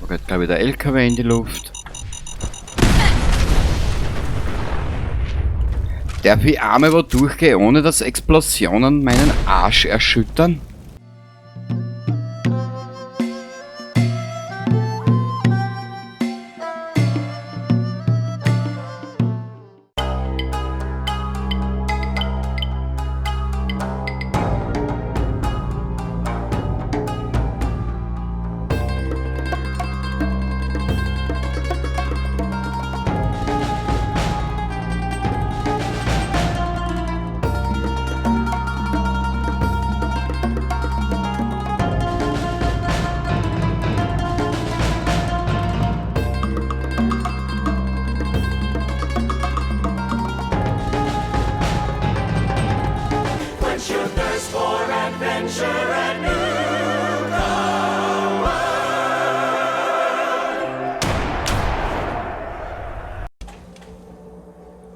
Da geht gleich wieder LKW in die Luft. Darf ich einmal wo durchgehen, ohne dass Explosionen meinen Arsch erschüttern?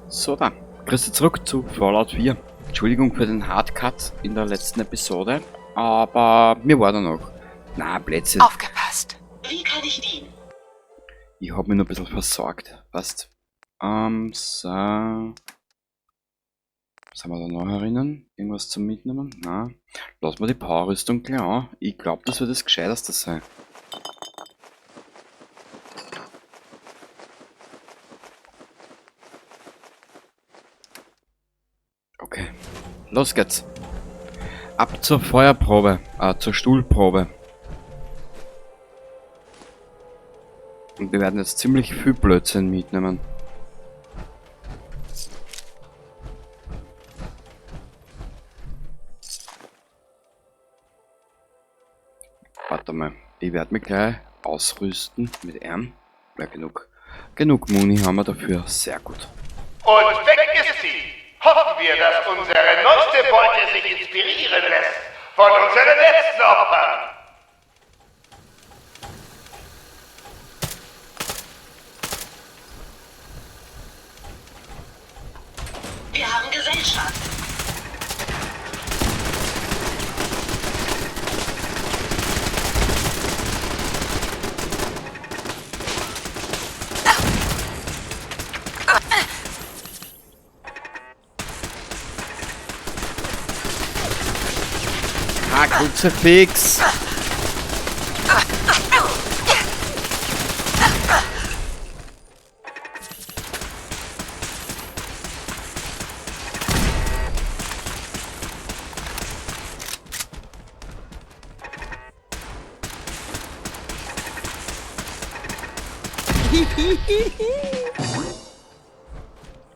So, dann. Grüße zurück zu Fallout 4. Entschuldigung für den Hardcut in der letzten Episode, aber mir war da noch. Na, Plätze. Aufgepasst. Wie kann ich dienen? Ich hab mich noch ein bisschen versorgt. Passt. So. Was haben wir da noch herinnen? Irgendwas zum Mitnehmen? Na. Lass mal die Powerrüstung gleich an. Ich glaube, das wird das Gescheiterste sein. Okay, los geht's. Ab zur Feuerprobe, zur Stuhlprobe. Und wir werden jetzt ziemlich viel Blödsinn mitnehmen. Warte mal, ich werde mich gleich ausrüsten mit ihm. Ja, genug Muni haben wir dafür, sehr gut. Und weg ist sie! Hoffen wir, dass unsere neueste Beute sich inspirieren lässt von unseren letzten Opfern! Wir haben Gesellschaft. Kruzifix!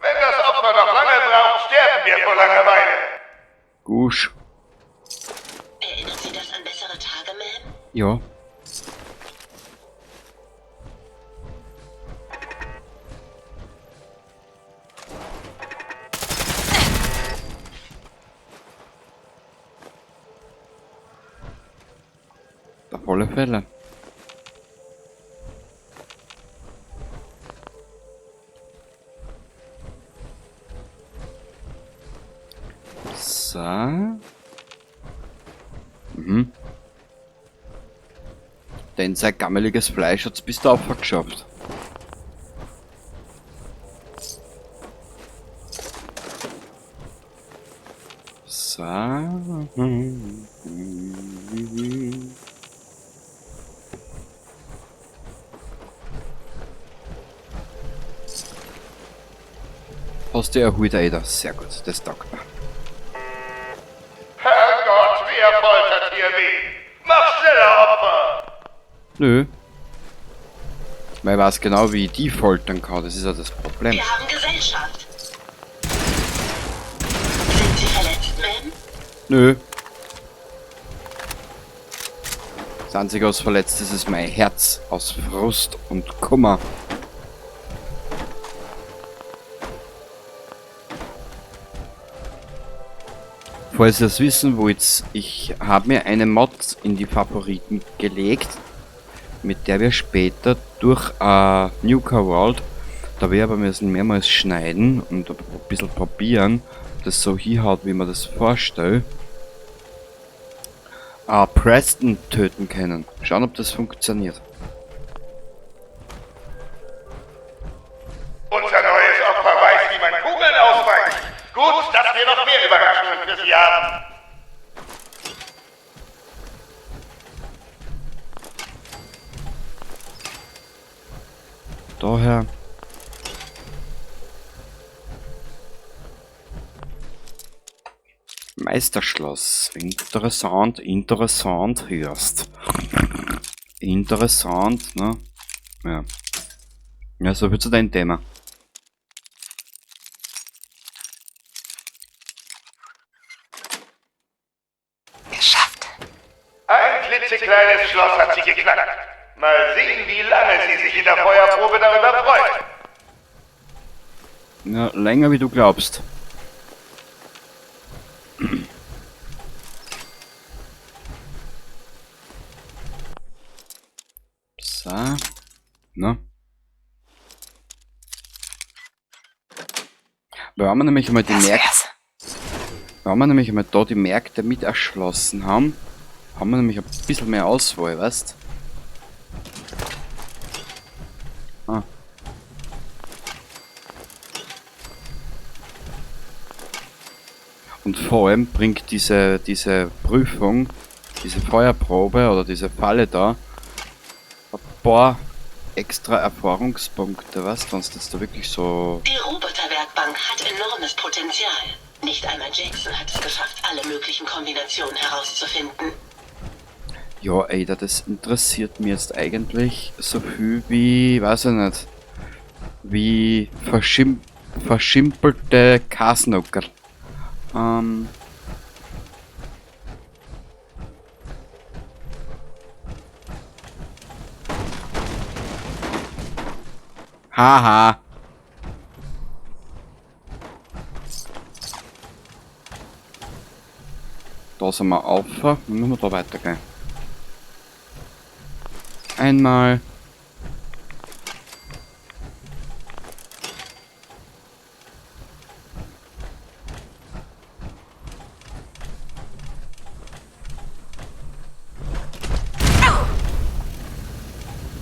Wenn das Opfer noch lange braucht, sterben wir vor Langeweile. Gusch. Erinnert Sie das an bessere Tage, Ma'am? Ja. Auf alle Fälle. So. Denn sein gammeliges Fleisch hat's bis da geschafft. So. Hast du erholt, Ada? Sehr gut, das taugt mir. Herrgott, wer foltert hier wen? Mach schneller, Opfer! Nö. Weil ich weiß genau, wie ich die foltern kann, das ist ja das Problem. Wir haben Gesellschaft. Sind Sie verletzt, Ma'am? Nö. Das einzige, was verletzt ist, ist mein Herz aus Frust und Kummer. Falls ihr es wissen wollt, ich habe mir eine Mod in die Favoriten gelegt, mit der wir später durch Nuka World, da wir aber müssen mehrmals schneiden und ein bisschen probieren, das so hinhaut, wie man das vorstellt, Preston töten können. Schauen, ob das funktioniert. daher. Meisterschloss. Interessant, interessant hörst. Interessant, ne? Ja. Ja, so viel zu deinem Thema. Geschafft. Ein klitzekleines Schloss hat sie geknackt. Mal sehen, wie lange sie sich in der Feuerprobe darüber freut. Ja, länger wie du glaubst. So. Ne? Weil wir nämlich einmal die Märkte. Wenn wir nämlich einmal da die Märkte mit erschlossen haben, haben wir nämlich ein bisschen mehr Auswahl, weißt? Ah. Und vor allem bringt diese Prüfung, diese Feuerprobe oder diese Falle da ein paar extra Erfahrungspunkte, weißt, wenn es jetzt da wirklich so. Die Roboterwerkbank hat enormes Potenzial. Nicht einmal Jackson hat es geschafft, alle möglichen Kombinationen herauszufinden. Ja, Ada, das interessiert mich jetzt eigentlich so viel wie, weiß ich nicht, wie verschimpelte Kasnucker. Haha. Da sind wir auf. Dann müssen wir da weitergehen. Einmal.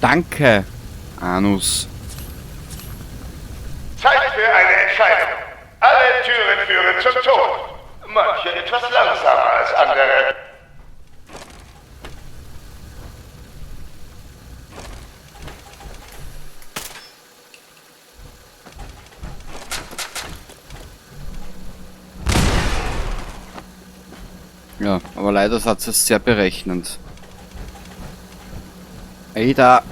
Danke, Anus. Zeit für eine Entscheidung. Alle Türen führen zum Tod. Manche etwas langsamer als andere. Ja, aber leider hat es sehr berechnend. Ada,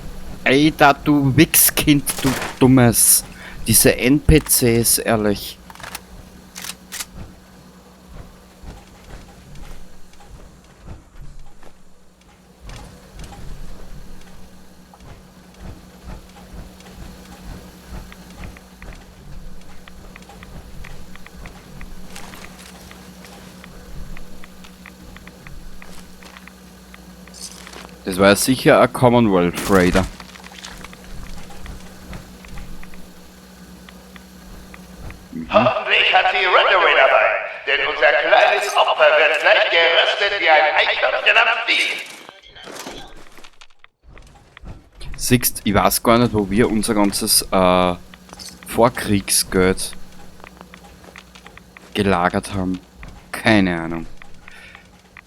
Ada, du Wichskind, du Dummes. Diese NPCs, ehrlich. Das war ja sicher ein Commonwealth Raider. Hoffentlich hat sie Runaway dabei, denn unser kleines Opfer wird gleich geröstet wie ein Eichhörnchen am Stiel. Siehst, ich weiß gar nicht, wo wir unser ganzes Vorkriegsgeld gelagert haben. Keine Ahnung.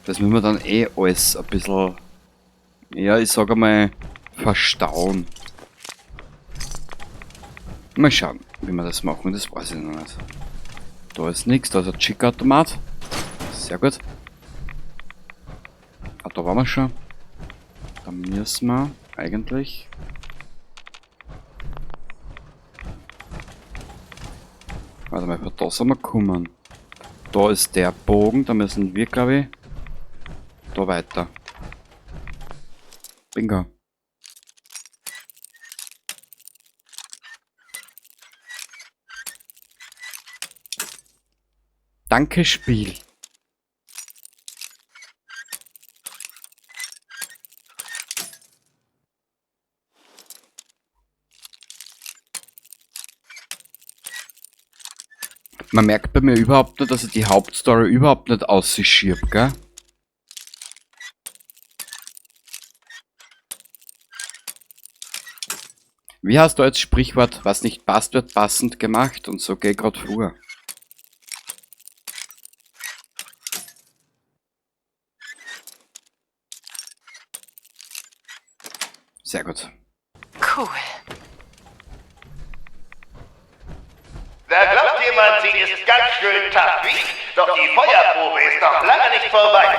Das müssen wir dann eh alles ein bisschen, ja, ich sag einmal, verstauen. Mal schauen, wie wir das machen, das weiß ich noch nicht. Da ist nichts, da ist ein Chick-Automat. Sehr gut. Ah, da waren wir schon. Da müssen wir eigentlich. Warte mal, von da sind wir gekommen. Da ist der Bogen, da müssen wir, glaube ich, da weiter. Bingo. Danke, Spiel. Man merkt bei mir überhaupt nicht, dass ich die Hauptstory überhaupt nicht aus sich schirb, gell? Wie hast du als Sprichwort, was nicht passt, wird passend gemacht und so geh grad vor. Sehr gut. Cool. Da glaubt jemand, sie ist ganz schön tough, wie? Doch die Feuerprobe ist noch lange nicht vorbei.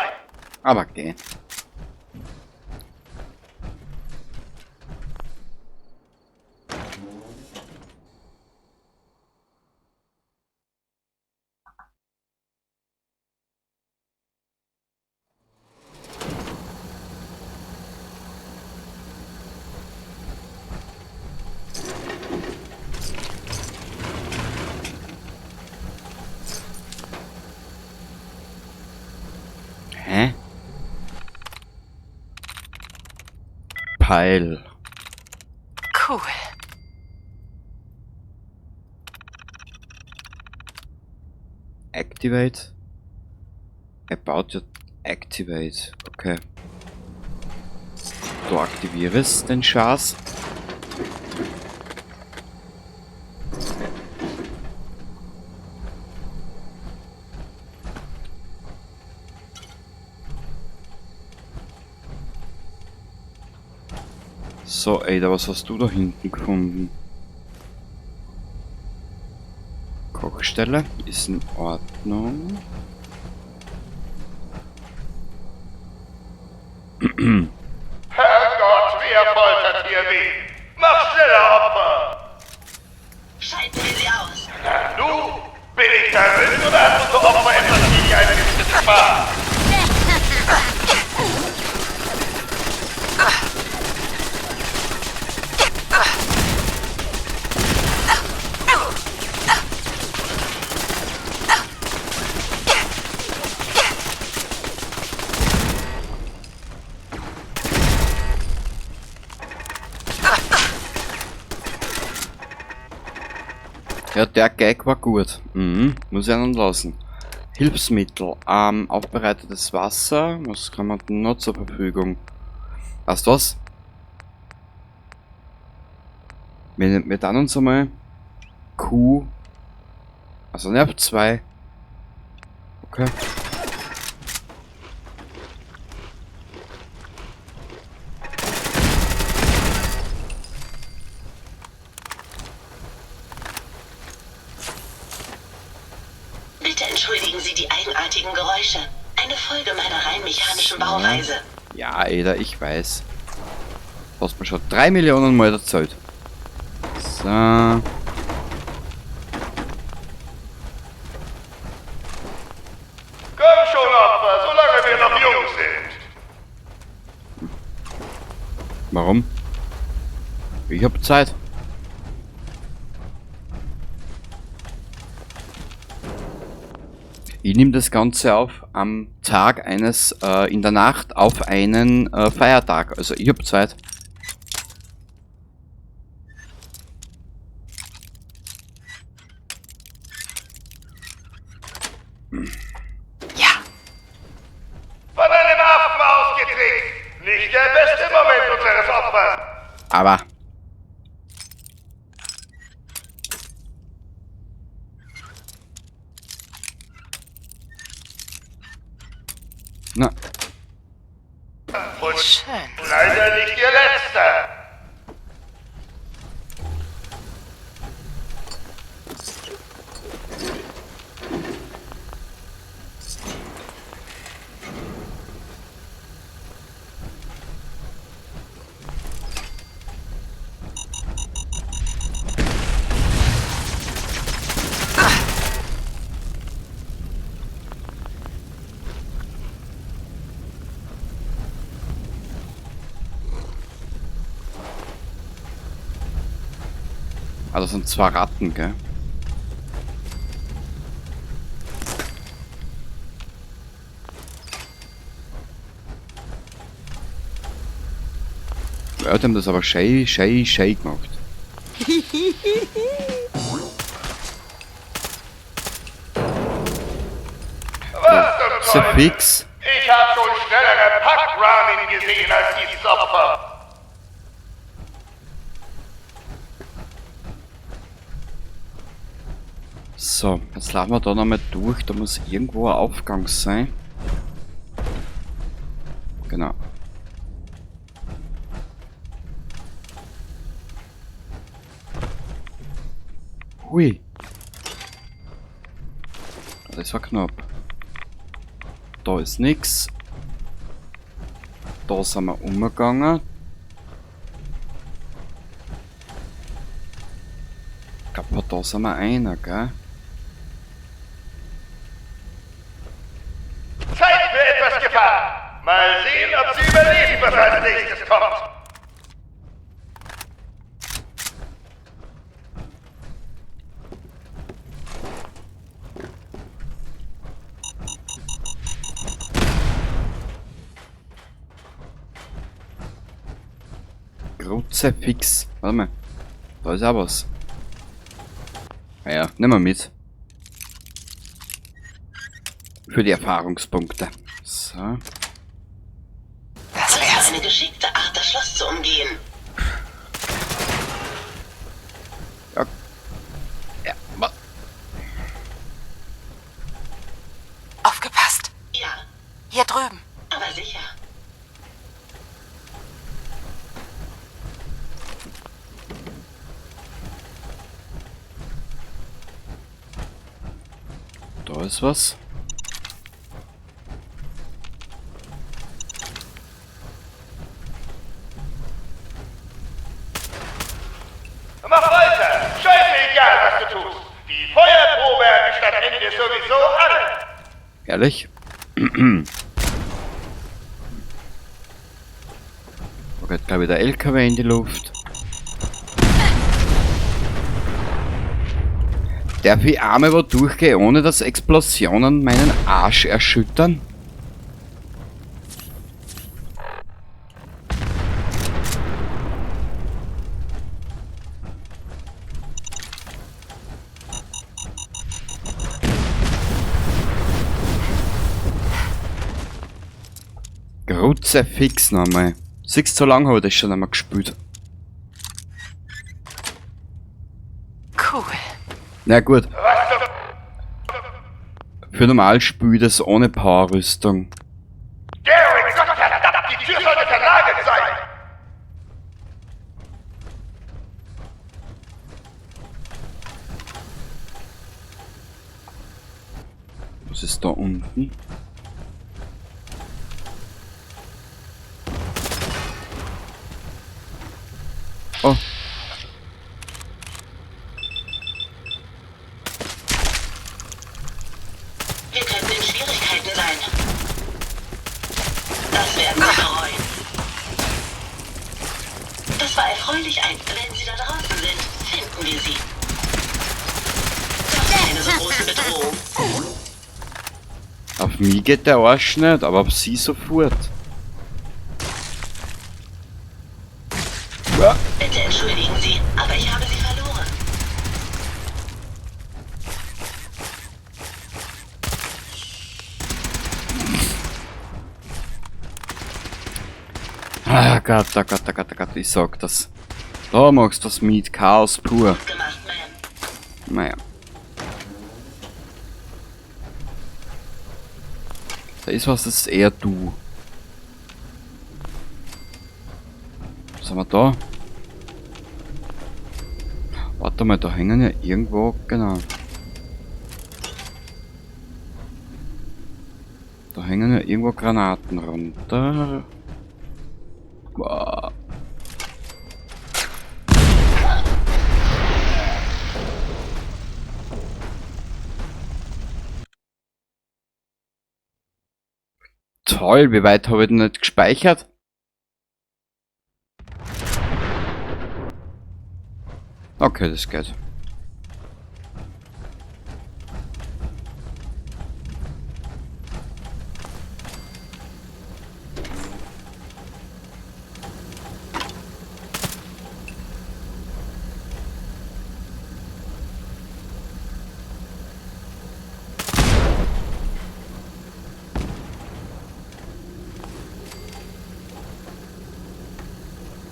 Aber geh. Hä? Peil. Cool. Activate. About to activate. Okay. Du aktivierst den Schatz. So, Ada, was hast du da hinten gefunden? Kochstelle ist in Ordnung. Herrgott, wer foltert hier wen? Mach schneller, Opfer! Schalten wir sie aus. Na, du? Bin ich nervös oder hast du so Opfer etwas gegen ein gewisses Spaß? Ja, der Gag war gut. Muss ich einen lassen. Hilfsmittel. Aufbereitetes Wasser. Was kann man denn noch zur Verfügung? Weißt du was? Wir dann uns einmal Q. Also Nerv 2. Okay. Bitte entschuldigen Sie die eigenartigen Geräusche. Eine Folge meiner rein mechanischen Bauweise. Ja, Ada, ich weiß. Hast mir schon 3 Millionen Mal erzählt. So. Komm schon, Opfer, solange wir noch jung sind. Warum? Ich hab Zeit. Ich nehme das Ganze auf am Tag eines, in der Nacht auf einen Feiertag. Also ich hab Zeit. Ja. Von einem Affen ausgetrickst. Nicht der beste Moment unseres Opfers. Aber. Na, Und Schön. leider nicht ihr letzter. also das sind 2 Ratten, gell? Ja, die haben das aber schön gemacht. Was zum So Teufel? fix. Ich hab schon schnellere Packrahmen gesehen als dieses Opfer. So, jetzt laufen wir da nochmal durch. Da muss irgendwo ein Aufgang sein. Genau. Hui. Das war knapp. Da ist nix. Da sind wir umgegangen. Ich glaube, da sind wir einer, gell? Zeit für etwas Gefahr. Mal sehen, ob sie überleben, was als nächstes kommt. Kruzifix. Warte mal. Da ist auch was. Naja, nehmen wir mit. Für die Erfahrungspunkte. So. Das Das war wär's. eine geschickte Art, das Schloss zu umgehen. Ja. Ja. Aufgepasst. Ja, Hier drüben. aber sicher. Da ist was. Mach weiter! Scheißegal, was du tust! Die Feuerprobe erwischt am Ende sowieso alle! Ehrlich? Da geht glaube ich der LKW in die Luft. Darf ich einmal wo durchgehen, ohne dass Explosionen meinen Arsch erschüttern? Kruzifix nochmal. Siehst, so lange habe ich das schon einmal gespielt. Cool. Na gut, Was du... für normal spiele ich das ohne Powerrüstung. Gary, Gottverdammt, die Tür sollte vernagelt sein! Was ist da unten? Oh. Wir könnten in Schwierigkeiten sein. Das werden wir bereuen. Das war erfreulich wenn Sie da draußen sind, finden wir Sie. Doch keine so große Bedrohung. Auf mich geht der Arsch nicht, aber auf sie sofort. Ja. Bitte entschuldigen Sie, aber ich habe Sie verloren. Ah Gott, oh Gott, oh Gott, oh Gott, ich sag das. Da machst du das mit Chaos pur. Gut gemacht, Ma'am. Naja. Da ist was, das ist eher du. Was haben wir da? Warte mal, da hängen ja irgendwo, genau. Da hängen ja irgendwo Granaten runter. Wow. Toll, wie weit habe ich denn nicht gespeichert? Okay, das geht.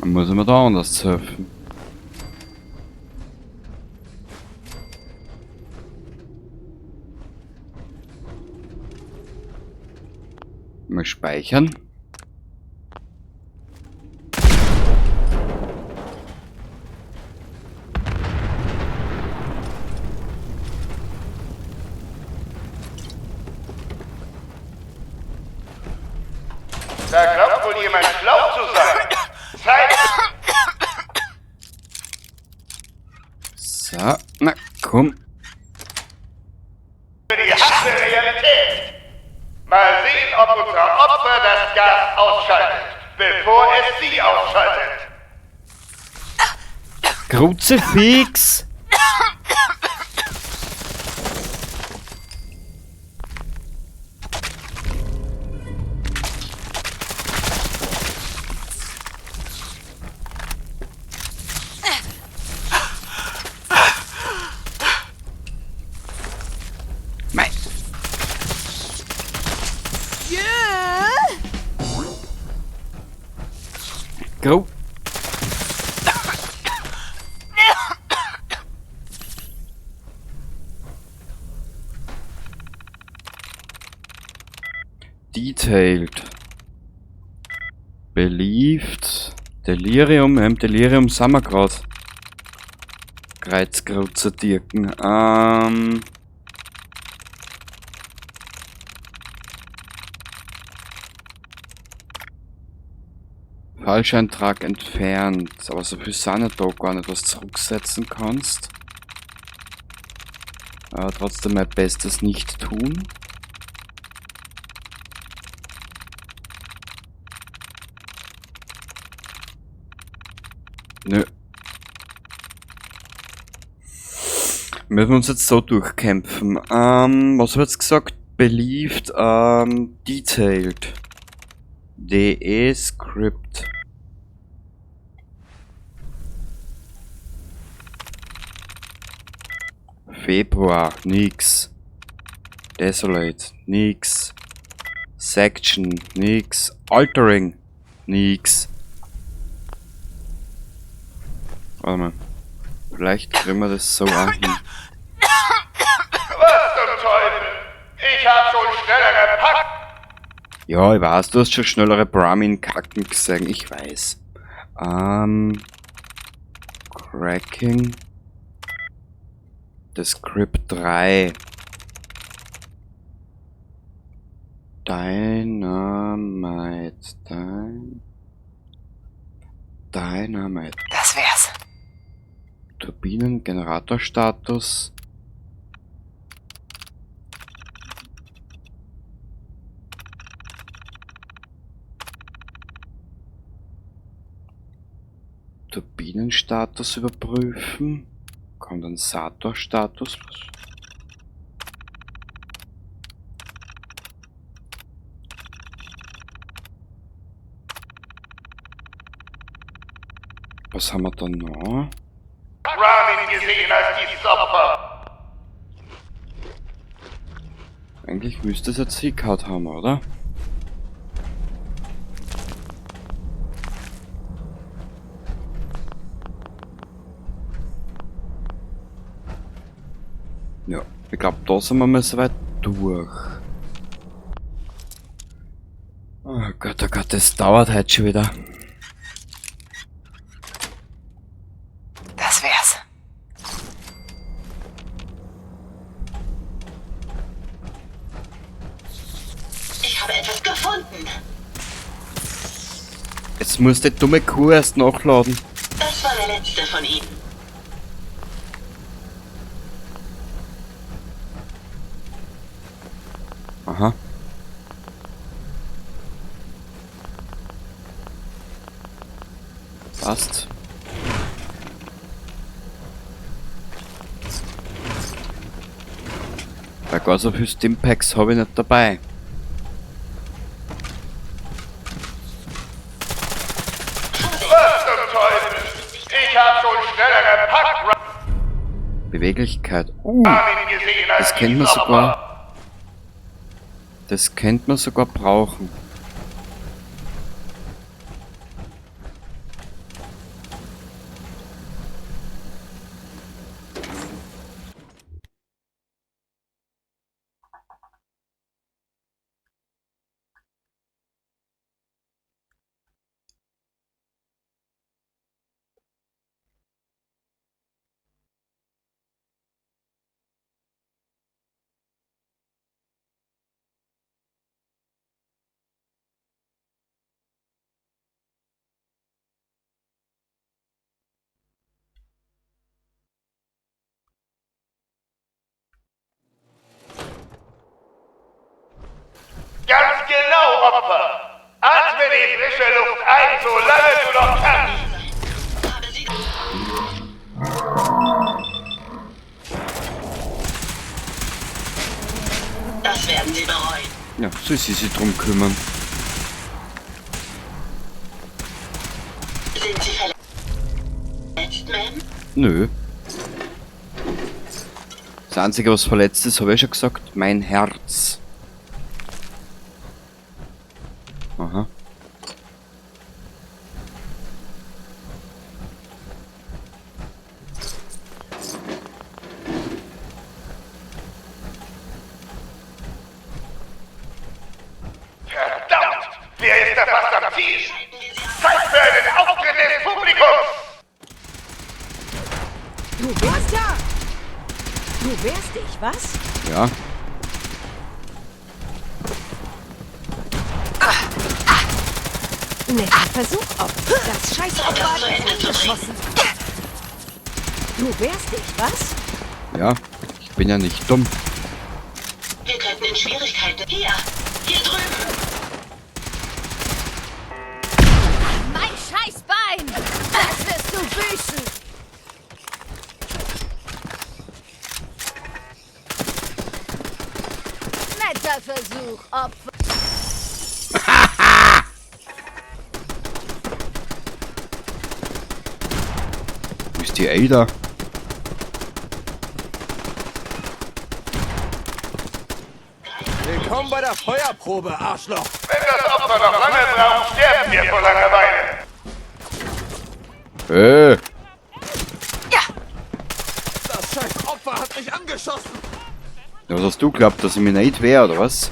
Dann muss ich mir da anders helfen. Mal speichern. So, na komm. Für die harte Realität. Mal sehen, ob unser Opfer das Gas ausschaltet, bevor es sie ausschaltet. Kruzifix! Mei. Gru. Detailed. Believed. Delirium. Im Delirium sind wir grad. Kreuzkreuzer Dirken. Falscheintrag entfernt. Aber so viel sind ja da gar nicht, was du zurücksetzen kannst. Aber trotzdem mein Bestes nicht tun. Nö. Müssen wir uns jetzt so durchkämpfen. Was habe ich jetzt gesagt? Believed, detailed. DE Script. Februar, nix. Desolate, nix. Section, nix. Altering, nix. Warte mal. Vielleicht kriegen wir das so auch hin. Was zum Teufel? Ich hab schon schnellere Pack. Ja, ich weiß, du hast schon schnellere Brahmin-Kacken gesehen, ich weiß. Cracking. Das Script 3. Dynamite. Dynamite. Das wär's. Turbinen, Generatorstatus. Turbinenstatus überprüfen. Kondensatorstatus. Was haben wir da noch? Ramin gesehen als dieses Opfer. Eigentlich müsste es jetzt Seacard haben, oder? Ja, ich glaube, da sind wir mal so weit durch. Oh Gott, das dauert halt schon wieder. Das wär's. Ich habe etwas gefunden. Jetzt muss die dumme Kuh erst nachladen. Das war der letzte von ihnen. Aha. Passt. Bei gar so viel Stimpaks habe ich nicht dabei. Was zum Teufel? Ich hab schon schnellere Pack. Beweglichkeit. Ramin gesehen als Das kennt man dieses sogar. Opfer. Das könnte man sogar brauchen. Opfer. Atme die frische Luft ein, solange du noch kannst. Habe sie. Das werden sie bereuen. Ja, soll sie sich drum kümmern. Sind sie verletzt, Ma'am? Nö. Das Einzige, was verletzt ist, habe ich schon gesagt, mein Herz. Aha. Verdammt! Wer ist da fast am Ziel? Zeit für einen Auftritt des Publikums! Du wärst ja! Du wärst ich, was? Ja. Netter Versuch, ob das Scheißopfer hat mich angeschossen. Du wärst ich, was? Ja. Ich bin ja nicht dumm. Wir könnten in Schwierigkeiten. Hier drüben. Mein Scheißbein! Das wirst du büßen! Netter Versuch, Opfer. Wo ist die Ada? Willkommen bei der Feuerprobe, Arschloch. Wenn das Opfer noch lange braucht, sterben wir vor Langeweile. Das scheiß Opfer hat mich angeschossen. Ja, was hast du geglaubt, dass ich mir nicht wehre, oder was?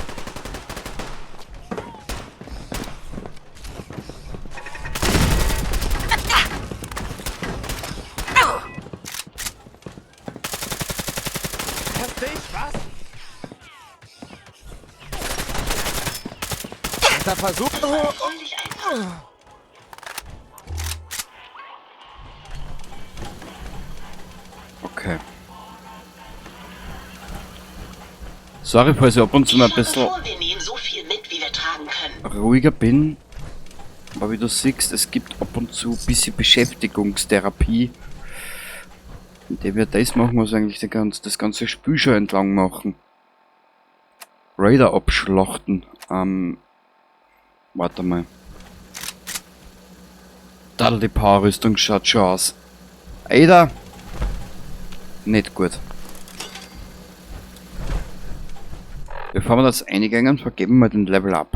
Heftig, was? Netter Versuch. Völlig einfach. Okay. Sorry, falls ich ab und zu mal ein Ich schlage bisschen vor, wir nehmen so viel mit, wie wir tragen können. ruhiger bin. Aber wie du siehst, es gibt ab und zu ein bisschen Beschäftigungstherapie. Indem wir das machen, was eigentlich das ganze Spiel schon entlang machen. Raider abschlachten. Warte mal. Da die Powerrüstung schaut schon aus. Ada! Nicht gut. Bevor wir das eingängen, vergeben wir den Level Up.